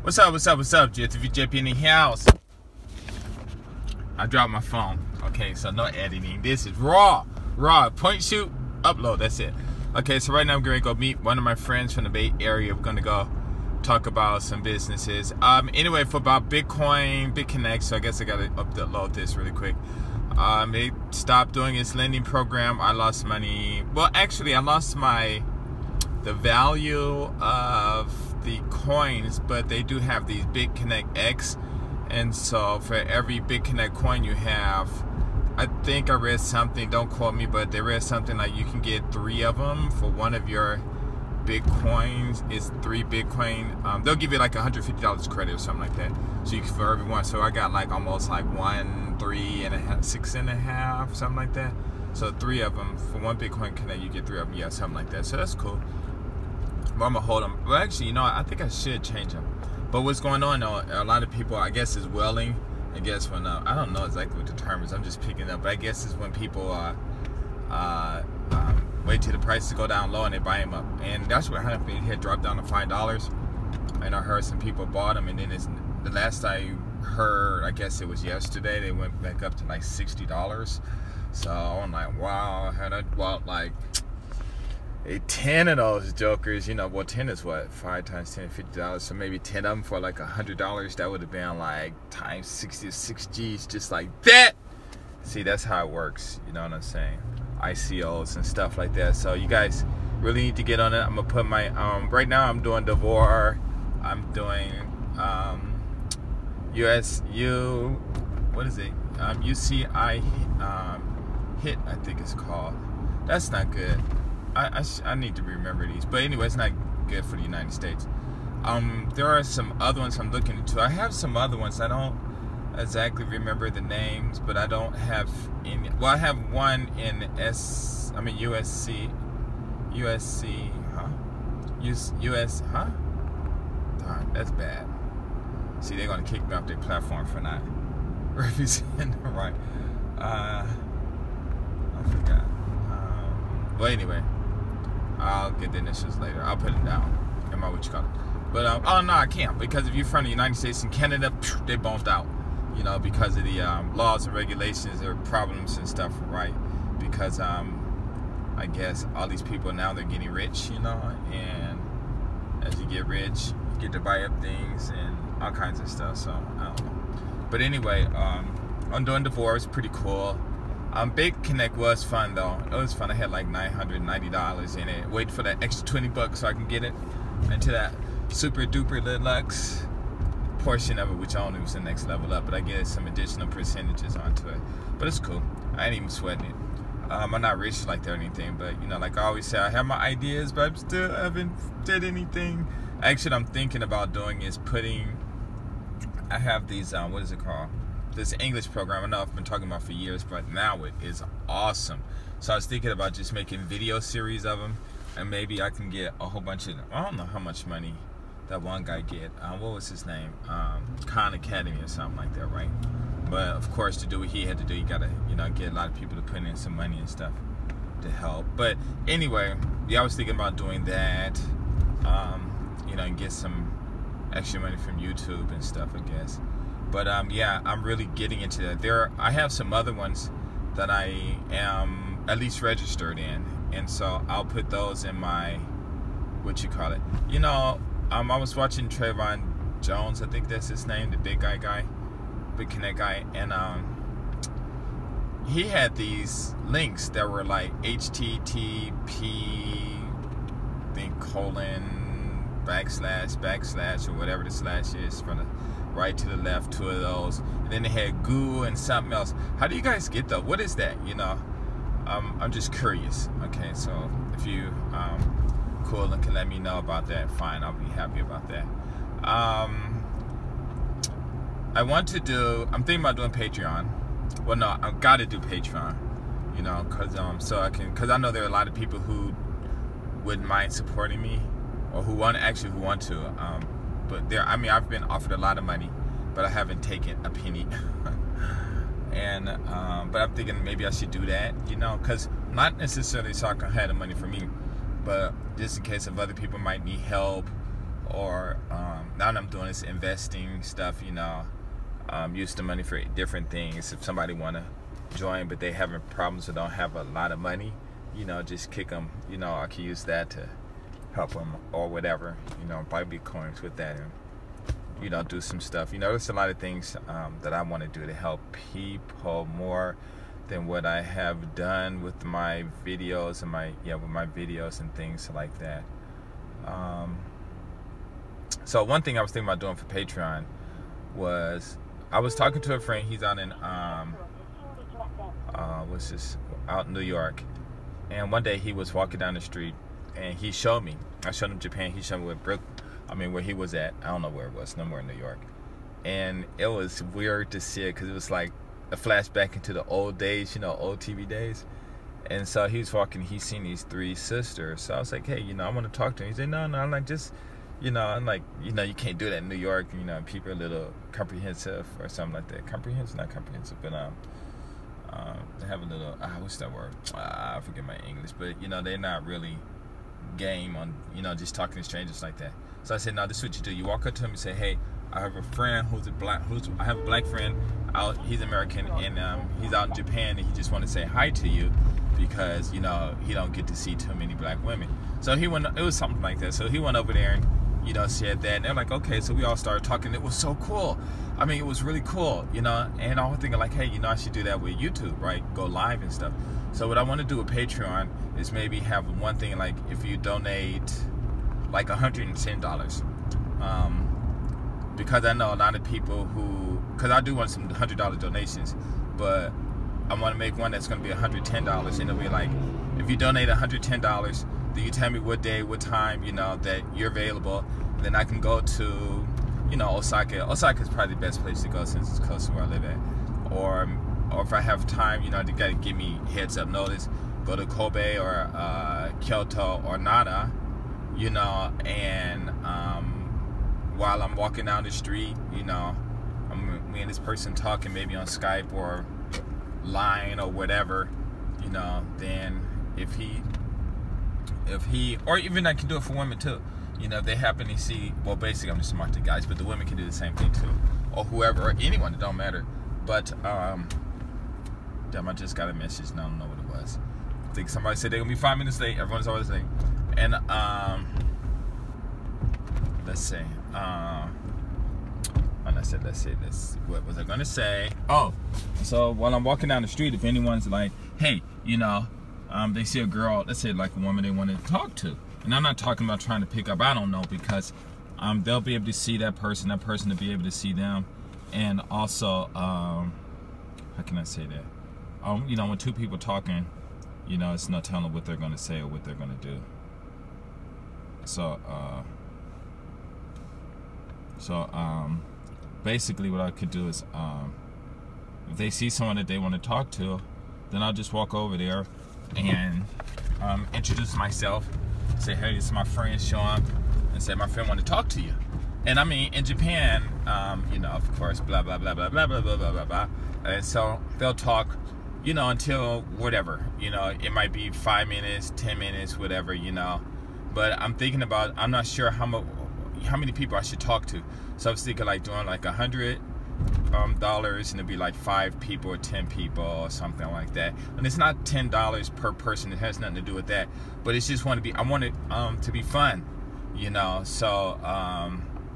What's up, JP in the house. I dropped my phone. Okay, so no editing. This is raw. Point, shoot, upload. That's it. Okay, so right now I'm going to go meet one of my friends from the Bay Area. We're going to go talk about some businesses. Anyway, for about Bitcoin, Bitconnect, so I guess I got to upload this really quick. They stopped doing its lending program. I lost money. Well, actually, I lost the value of the coins, but they do have these Bitconnect X, and so for every Bitconnect coin you have, I think I read something, don't quote me, but they read something like you can get 3 of them for one of your Bitcoins. It's 3 Bitcoin. They'll give you like $150 credit or something like that. So you can, for everyone. So I got like almost like 1, 3 and a half, 6 and a half, something like that. So 3 of them for 1 Bitcoin connect, you get 3 of them. Yeah, something like that. So that's cool. But I'm gonna hold them. Well, actually, you know, I think I should change them. But what's going on though? A lot of people, I guess, is welling. I guess when I don't know exactly what the term is. I'm just picking up. But I guess it's when people wait till the prices go down low and they buy them up. And that's what happened. It had dropped down to $5. And I heard some people bought them. And then the last I heard, I guess it was yesterday, they went back up to like $60. So I'm like, wow. I had bought like 10 of those jokers, you know. Well, 10 is what, 5 times 10, $50. So maybe 10 of them for like $100. That would have been like times 66 G's, just like that. See, that's how it works. You know what I'm saying? ICOs and stuff like that. So you guys really need to get on it. I'm gonna put my right now I'm doing Devore. I'm doing USU. What is it? UCI hit, I think it's called. That's not good. I need to remember these, but anyway, it's not good for the United States. There are some other ones I'm looking into. I have some other ones. I don't exactly remember the names, but I don't have any. Well, I have one in USC, huh? US, huh? Darn, that's bad. See, they're gonna kick me off their platform for not representing the right. I forgot. Well, anyway, I'll get the initials later. I'll put it down in my what you call it. But oh no, I can't, because if you're from the United States and Canada, they bumped out. You know, because of the laws and regulations or problems and stuff, right? Because I guess all these people now, they're getting rich, you know, and as you get rich, you get to buy up things and all kinds of stuff. So I don't know. But anyway, I'm doing Devore. It's pretty cool. Bitconnect was fun though. It was fun. I had like $990 in it. Wait for that extra $20 so I can get it into that super duper deluxe portion of it, which I only was the next level up, but I get some additional percentages onto it. But it's cool. I ain't even sweating it. I'm not rich like that or anything, but you know, like I always say, I have my ideas, but I still haven't did anything. Actually, I'm thinking about doing is I have these what is it called? This English program. I know I've been talking about for years, but now it is awesome. So I was thinking about just making video series of them, and maybe I can get a whole bunch of, I don't know how much money that one guy get. What was his name? Khan Academy or something like that, right? But of course, to do what he had to do, you gotta, you know, get a lot of people to put in some money and stuff to help. But anyway, yeah, I was thinking about doing that, you know, and get some extra money from YouTube and stuff, I guess. But yeah, I'm really getting into that. I have some other ones that I am at least registered in, and so I'll put those in my, what you call it? You know, I was watching Trayvon Jones, I think that's his name, the big guy, Bitconnect guy, and he had these links that were like HTTP, think // or whatever the slash is, from the right to the left, 2 of those, and then they had Goo and something else. How do you guys get those? What is that? You know, I'm just curious. Okay, so if you cool and can let me know about that, fine, I'll be happy about that. I'm thinking about doing Patreon. Well, no, I've got to do Patreon, you know, because I know there are a lot of people who wouldn't mind supporting me, or who want to. But I've been offered a lot of money, but I haven't taken a penny. And but I'm thinking maybe I should do that, you know, because not necessarily so I can have the money for me, but just in case of other people might need help, or now that I'm doing this investing stuff, use the money for different things. If somebody want to join but they having problems or don't have a lot of money, just kick them. I can use that to help them or whatever. Buy Bitcoins with that and do some stuff. There's a lot of things that I want to do to help people more than what I have done with my videos and with my videos and things like that. So one thing I was thinking about doing for Patreon was I was talking to a friend. He's out in out in New York, and one day he was walking down the street and he showed me. I showed him Japan. He showed me where he was at. I don't know where it was. Nowhere in New York. And it was weird to see it because it was like a flashback into the old days, old TV days. And so he was walking. He's seen these three sisters. So I was like, hey, I want to talk to him. He said, no. I'm like, just, I'm like, you can't do that in New York. People are a little comprehensive or something like that. Comprehensive, not comprehensive, but they have a little, what's that word? I forget my English, but they're not really game on, just talking to strangers like that. So I said, no, this is what you do. You walk up to him and say, hey, I have a friend I have a black friend out, he's American, and he's out in Japan, and he just want to say hi to you because, he don't get to see too many black women. So it was something like that. So he went over there and, said that, and they're like, okay. So we all started talking. It was so cool. I mean, it was really cool, and I was thinking like, hey, I should do that with YouTube, right? Go live and stuff. So what I want to do with Patreon is maybe have one thing, like if you donate like $110, because I know a lot of people because I do want some $100 donations, but I want to make one that's going to be $110, and it'll be like, if you donate $110, then you tell me what day, what time, that you're available, then I can go to, Osaka. Osaka is probably the best place to go since it's close to where I live at. Or if I have time, they got to give me heads up notice. Go to Kobe or Kyoto or Nara, and while I'm walking down the street, me and this person talking maybe on Skype or Line or whatever, then if he, or even I can do it for women too, if they happen to see, well, basically I'm just marketing guys, but the women can do the same thing too, or whoever, or anyone, it don't matter. But damn, I just got a message and I don't know what it was. I think somebody said they're gonna be 5 minutes late. Everyone's always late. And let's see. What was I gonna say? Oh, so while I'm walking down the street, if anyone's like, hey, they see a girl, let's say like a woman they want to talk to, and I'm not talking about trying to pick up, I don't know, because they'll be able to see that person to be able to see them, and also how can I say that? When two people talking, it's no telling what they're gonna say or what they're gonna do. So basically what I could do is, if they see someone that they want to talk to, then I'll just walk over there and introduce myself, say, hey, this is my friend Sean, and say, my friend want to talk to you. And I mean, in Japan, of course, blah, blah, blah, blah, blah, blah, blah, blah, blah, blah. And so they'll talk, until whatever, it might be 5 minutes, 10 minutes, whatever, But I'm thinking about, I'm not sure how many people I should talk to. So I was thinking like doing like $100, and it'd be like 5 people or 10 people or something like that. And it's not $10 per person. It has nothing to do with that. But it's just I want it to be fun, So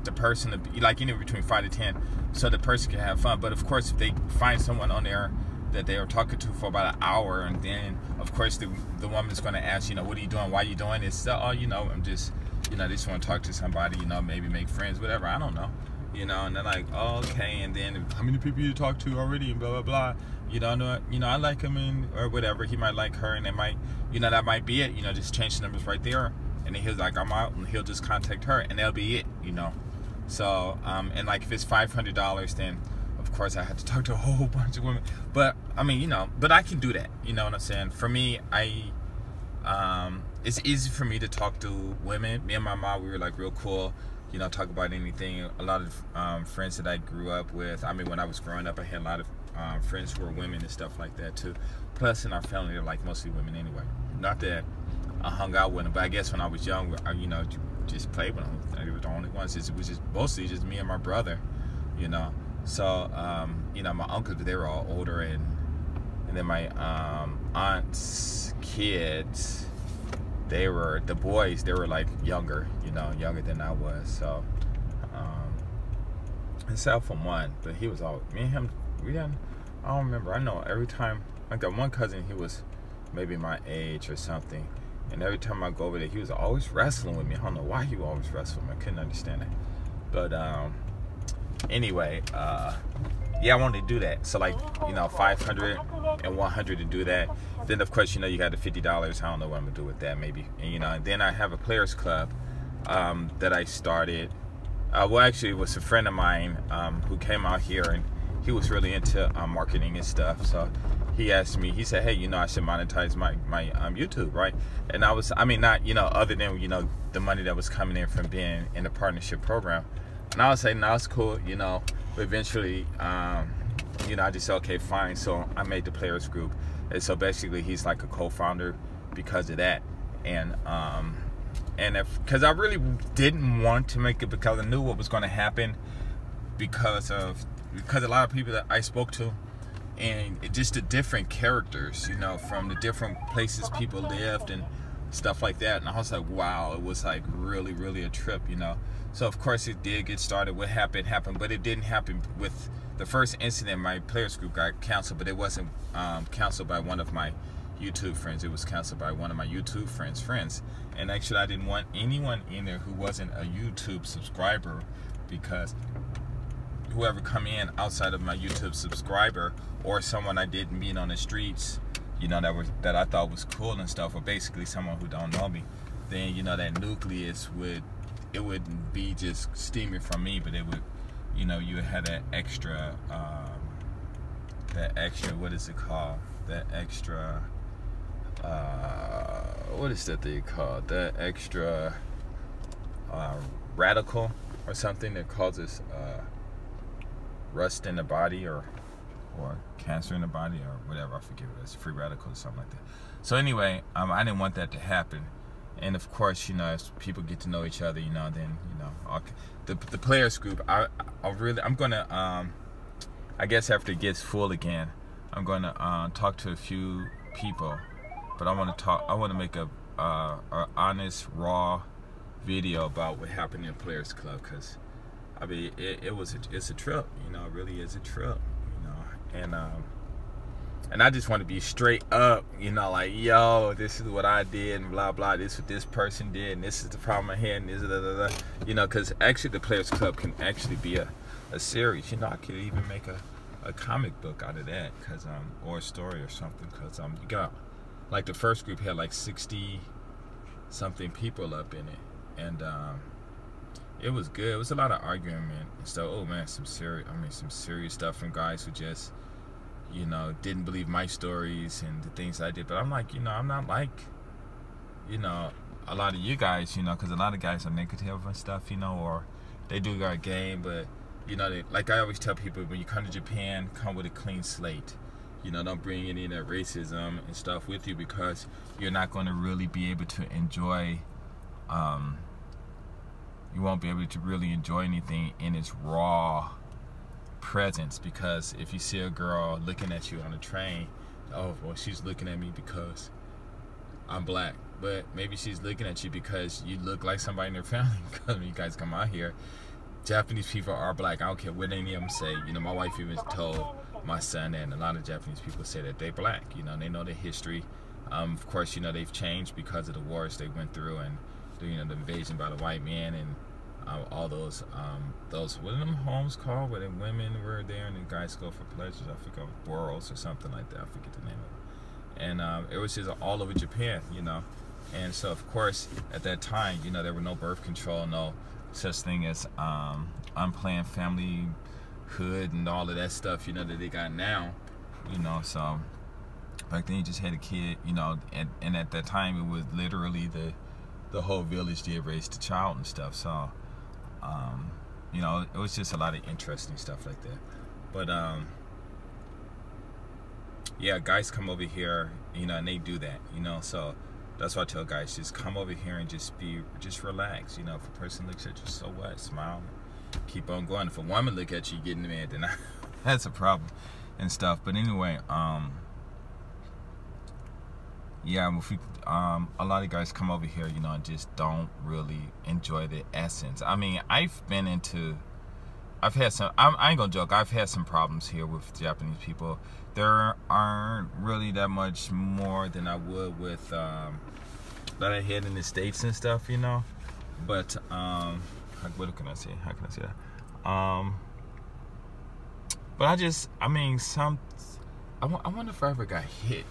the person to be like between 5 to 10, so the person can have fun. But of course, if they find someone on there that they are talking to for about an hour, and then of course the woman's going to ask, what are you doing? Why are you doing this? So, I'm just, they just want to talk to somebody, maybe make friends, whatever. I don't know, and they're like, oh, okay. And then how many people you talk to already, and blah, blah, blah. I like him, or whatever. He might like her, and they might, that might be it. Just change the numbers right there. And then he's like, I'm out, and he'll just contact her, and that'll be it, So, and like if it's $500, then of course I have to talk to a whole bunch of women. But I mean, but I can do that. You know what I'm saying? For me, it's easy for me to talk to women. Me and my mom, we were like real cool. Talk about anything. A lot of friends that I grew up with. I mean, when I was growing up, I had a lot of friends who were women and stuff like that too. Plus, in our family, they're like mostly women anyway. Not that I hung out with them. But I guess when I was young, I, you know, just played with them. They were the only ones. It was just mostly just me and my brother, you know. So, you know, my uncles, they were all older, and then my aunt's kids, they were, the boys, they were like younger, you know, younger than I was. So, except for one, but he was all, me and him, we didn't, I don't remember. I know every time, I got one cousin, he was maybe my age or something, and every time I go over there, he was always wrestling with me. I don't know why he would always wrestle with me. I couldn't understand it. But anyway, yeah, I wanted to do that. So like, you know, 500 and 100 to do that. Then of course, you know, you got the $50. I don't know what I'm gonna do with that, maybe. And you know, and then I have a players club that I started. Well, actually, it was a friend of mine who came out here, and he was really into marketing and stuff. So he asked me, he said, hey, you know, I should monetize my YouTube, right? And I mean, not, you know, other than, you know, the money that was coming in from being in the partnership program. And I was saying, no, it's cool, you know. But eventually, you know, I just said, okay, fine. So I made the players group. And so basically, he's like a co-founder because of that. And because I really didn't want to make it, because I knew what was going to happen because a lot of people that I spoke to, and just the different characters, you know, from the different places people lived and stuff like that. And I was like, wow, it was like really, really a trip, you know. So of course it did get started. What happened, but it didn't happen with the first incident. My players group got canceled, but it wasn't canceled by one of my YouTube friends. It was canceled by one of my YouTube friends. And actually, I didn't want anyone in there who wasn't a YouTube subscriber, because whoever come in outside of my YouTube subscriber, or someone I didn't meet on the streets, you know, that I thought was cool and stuff, or basically someone who don't know me, then, you know, that nucleus wouldn't be just steaming from me, but it would, you know, you had that extra, what is it called? That extra, what is that thing called? That extra radical or something that causes rust in the body, or cancer in the body, or whatever. I forget what it is, free radical or something like that. So anyway, I didn't want that to happen. And of course, you know, as people get to know each other, you know, then, you know, the players group, I'm gonna, I guess after it gets full again, I'm gonna talk to a few people, but I want to make a honest, raw video about what happened in Players Club, because I mean, it's a trip, you know, it really is a trip, you know, and I just want to be straight up, you know, like, yo, this is what I did, and blah blah, this is what this person did, and this is the problem I had, and this is you know, because actually the Players Club can actually be a series, you know. I could even make a comic book out of that, cause or a story or something, cause you got, like, the first group had like 60 something people up in it, and it was good. It was a lot of argument and stuff. Oh man, some serious stuff from guys who just, you know, didn't believe my stories and the things I did. But I'm like, you know, I'm not like, you know, a lot of you guys, you know, because a lot of guys are negative and stuff, you know, or they do got game, but, you know, like I always tell people, when you come to Japan, come with a clean slate. You know, don't bring any of that racism and stuff with you, because you're not going to really be able to enjoy, you won't be able to really enjoy anything in its raw presence. Because if you see a girl looking at you on a train, oh, well, she's looking at me because I'm black. But maybe she's looking at you because you look like somebody in their family. Because when you guys come out here, Japanese people are black. I don't care what any of them say. You know, my wife even told my son, and a lot of Japanese people say that they're black. You know, they know their history. Of course, you know, they've changed because of the wars they went through, and, you know, the invasion by the white man, and all those what are them homes called where the women were there and the guys go for pleasures? I forget, boros or something like that. I forget the name of it. And it was just all over Japan, you know. And so, of course, at that time, you know, there were no birth control, no such thing as unplanned familyhood and all of that stuff, you know, that they got now, you know. So back then you just had a kid, you know, and at that time it was literally the whole village did raise the child and stuff. So you know, it was just a lot of interesting stuff like that. But yeah, guys come over here, you know, and they do that, you know. So That's why I tell guys, just come over here and just relax. If a person looks at you, so what? Smile, keep on going. If a woman look at you getting mad, then that's a problem and stuff. But anyway, yeah, if we, a lot of guys come over here, and just don't really enjoy the essence. I mean, I ain't gonna joke, I've had some problems here with Japanese people. There aren't really that much more than I would with, that I had in the States and stuff, But, what can I say? How can I say that? But I wonder if I ever got hit.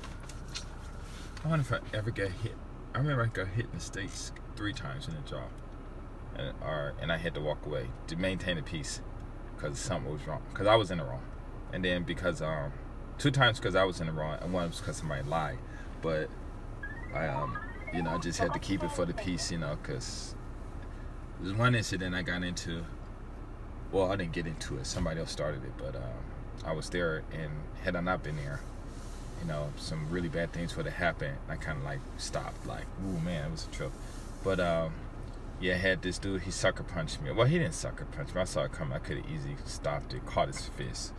I wonder if I ever got hit. I remember I got hit in the States 3 times in the jaw. And I had to walk away to maintain the peace because something was wrong. Because I was in the wrong. And then because, 2 times because I was in the wrong, and 1 was because somebody lied. But I just had to keep it for the peace, because there's one incident I got into. Well, I didn't get into it. Somebody else started it, but I was there, and had I not been there, some really bad things would have happened. I kind of stopped, ooh man, it was a trip. But yeah, I had this dude. He sucker punched me. Well, he didn't sucker punch me. I saw it coming. I could have easily stopped it, caught his fist.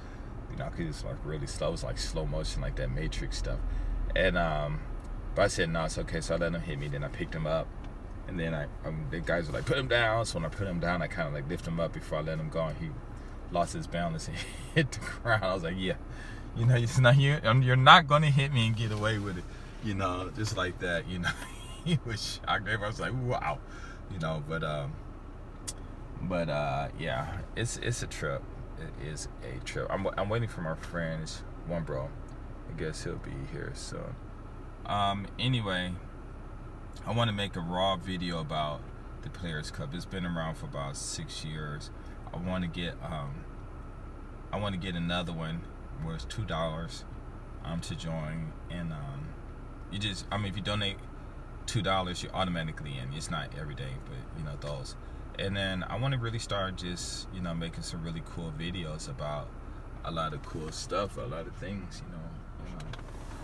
Cause he was really slow. It was like slow motion, like that Matrix stuff. And but I said no, it's okay. So I let him hit me. Then I picked him up, and then the guys were like, put him down. So when I put him down, I kind of lift him up before I let him go, and he lost his balance and hit the ground. I was like, yeah, it's not here. You're not gonna hit me and get away with it, just like that. He was shocked. I was like, wow, but yeah, it's a trip. It is a trip. I'm waiting for my friends. One bro, I guess he'll be here soon. Anyway, I want to make a raw video about the Players Cup. It's been around for about 6 years. I want to get another one where it's $2 to join, and if you donate $2, you're automatically in. It's not every day, but those. And then I want to really start just making some really cool videos about a lot of cool stuff, a lot of things.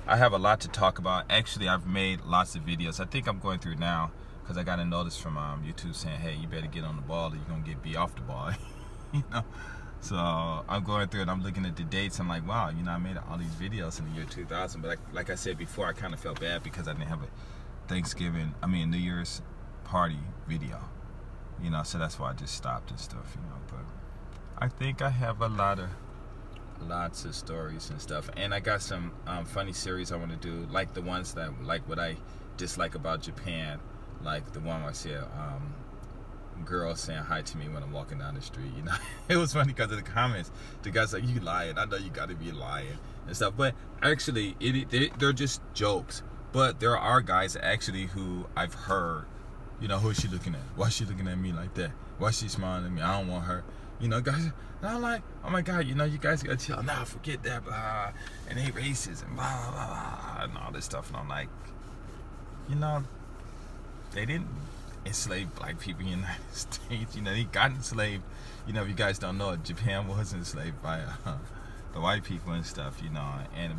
I have a lot to talk about. Actually, I've made lots of videos. I think I'm going through now because I got a notice from YouTube saying, hey, you better get on the ball or you're gonna get beat off the ball. So I'm going through it. I'm looking at the dates. I'm like, wow, I made all these videos in the year 2000. But like I said before, I kind of felt bad because I didn't have a New Year's party video. So that's why I just stopped and stuff. But I think I have lots of stories and stuff, and I got some funny series I want to do, like the ones that what I dislike about Japan, like the one where I see girls saying hi to me when I'm walking down the street. It was funny because of the comments. The guys like, you lying, I know you gotta be lying and stuff, but actually they're just jokes. But there are guys actually who I've heard, who is she looking at? Why is she looking at me like that? Why is she smiling at me? I don't want her. Guys, and I'm like, oh my God, you guys gotta chill. Nah, forget that, blah, and they racist and blah, blah, blah, and all this stuff. And I'm like, they didn't enslave black people in the United States. They got enslaved. If you guys don't know it, Japan was enslaved by the white people and stuff,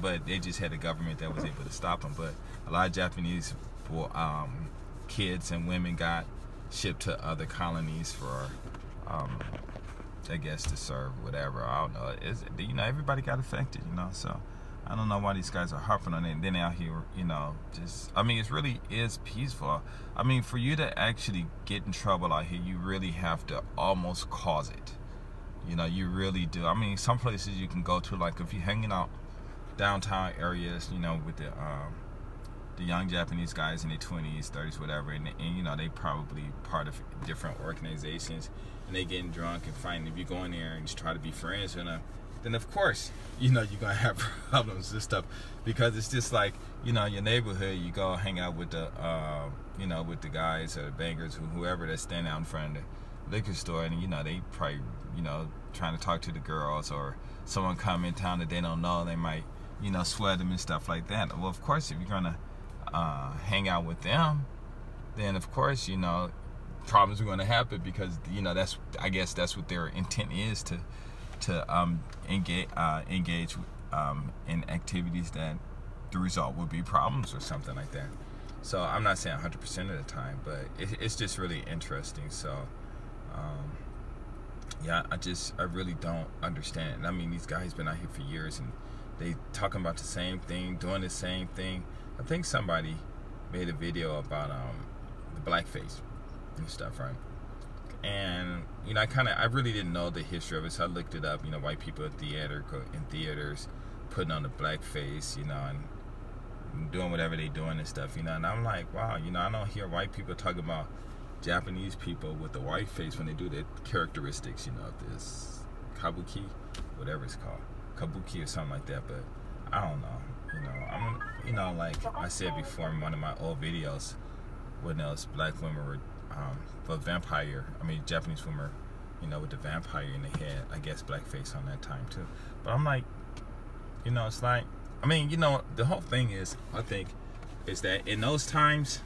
but they just had a government that was able to stop them. But a lot of Japanese kids and women got shipped to other colonies for, I guess, to serve whatever. I don't know. Everybody got affected, so I don't know why these guys are harping on it. And then out here, it really is peaceful. For you to actually get in trouble out here, you really have to almost cause it. You really do. Some places you can go to, like if you're hanging out downtown areas, with the young Japanese guys in their 20s, 30s, whatever, and they probably part of different organizations, and they getting drunk and fighting. If you go in there and just try to be friends with them, then of course, you're gonna have problems and stuff, because it's just like, your neighborhood, you go hang out with the, with the guys or the bangers, whoever that's standing out in front of the liquor store, and they probably, trying to talk to the girls, or someone come in town that they don't know, they might, sweat them and stuff like that. Well, of course, if you're gonna hang out with them, then of course, problems are gonna happen, because I guess that's what their intent is, to engage in activities that the result would be problems or something like that. So I'm not saying 100% of the time, but it's just really interesting. So yeah, I really don't understand. I mean, these guys been out here for years and they talking about the same thing, doing the same thing. I think somebody made a video about the blackface and stuff, right? And I really didn't know the history of it, so I looked it up. White people in theaters putting on the blackface, and doing whatever they doing and stuff, and I'm like, wow, I don't hear white people talking about Japanese people with the white face when they do their characteristics, this kabuki, whatever it's called, kabuki or something like that. But I don't know, like I said before in one of my old videos, when those black women were for Japanese women, with the vampire in the head, I guess blackface on that time too. But I'm like, it's like, the whole thing is, I think, is that in those times,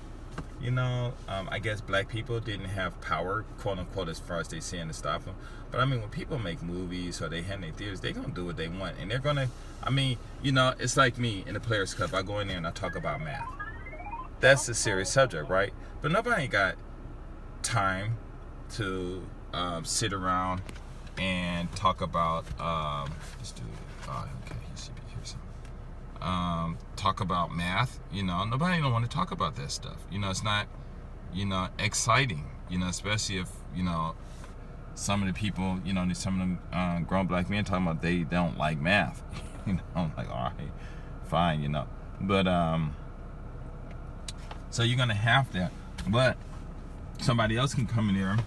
I guess black people didn't have power, quote unquote, as far as they saying to stop them. But when people make movies or they have their theaters, they're gonna do what they want, and they're gonna, it's like me in the Players Cup. I go in there and I talk about math. That's a serious subject, right? But nobody got time to sit around and talk about let's do it. Okay, he should be here somewhere. Talk about math. Nobody don't want to talk about that stuff. It's not exciting. Especially if some of the people, some of them grown black men talking about they don't like math. I'm like, all right, fine. But so you're gonna have that. But somebody else can come in here,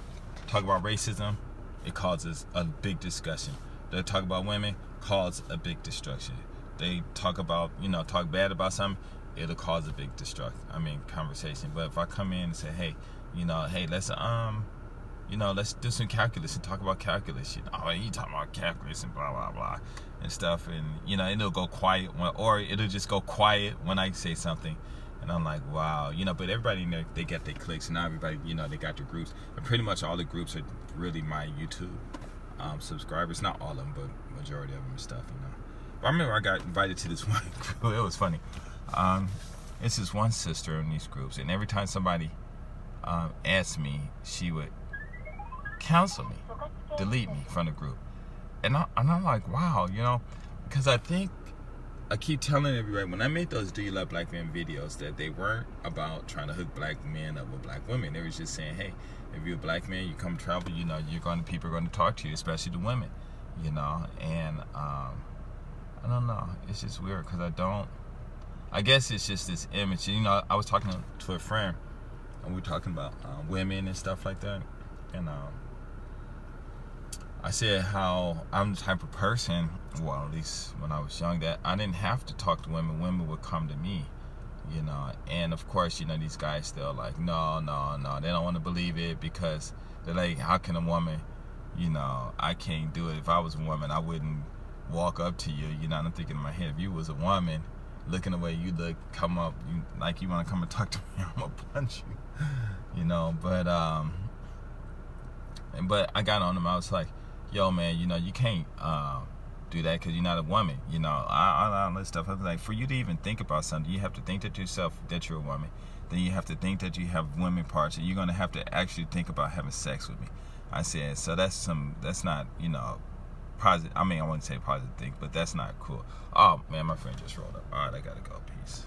talk about racism, it causes a big discussion. They talk about women, cause a big destruction. They talk about, talk bad about something, it'll cause a big conversation. But if I come in and say, hey, let's do some calculus and talk about calculus. Oh, you talking about calculus and blah blah blah and stuff, and it'll go quiet or it'll just go quiet when I say something. And I'm like, wow, but everybody in there, they get their clicks, and now everybody, they got their groups. And pretty much all the groups are really my YouTube subscribers. Not all of them, but majority of them and stuff, But I remember I got invited to this one group. It was funny. It's this one sister in these groups, and every time somebody asked me, she would cancel me, delete me from the group. And I'm like, wow, because I keep telling everybody, when I made those Do You Love Black Men videos, that they weren't about trying to hook black men up with black women. They were just saying, hey, if you're a black man, you come travel, people are going to talk to you, especially the women, and I don't know, it's just weird, because I guess it's just this image. I was talking to a friend, and we were talking about women and stuff like that, and I said how I'm the type of person, well, at least when I was young, that I didn't have to talk to women. Women would come to me, And of course, these guys still like, no. They don't want to believe it, because they're like, how can a woman, I can't do it. If I was a woman, I wouldn't walk up to you. I'm thinking in my head, if you was a woman, looking the way you look, come up, like you want to come and talk to me, I'm going to punch you. But I got on them. I was like, yo, man, you can't do that because you're not a woman. All this stuff. I was like, for you to even think about something, you have to think that yourself that you're a woman. Then you have to think that you have women parts, and you're gonna have to actually think about having sex with me. I said, so that's not, positive. I wouldn't say positive thing, but that's not cool. Oh man, my friend just rolled up. All right, I gotta go. Peace.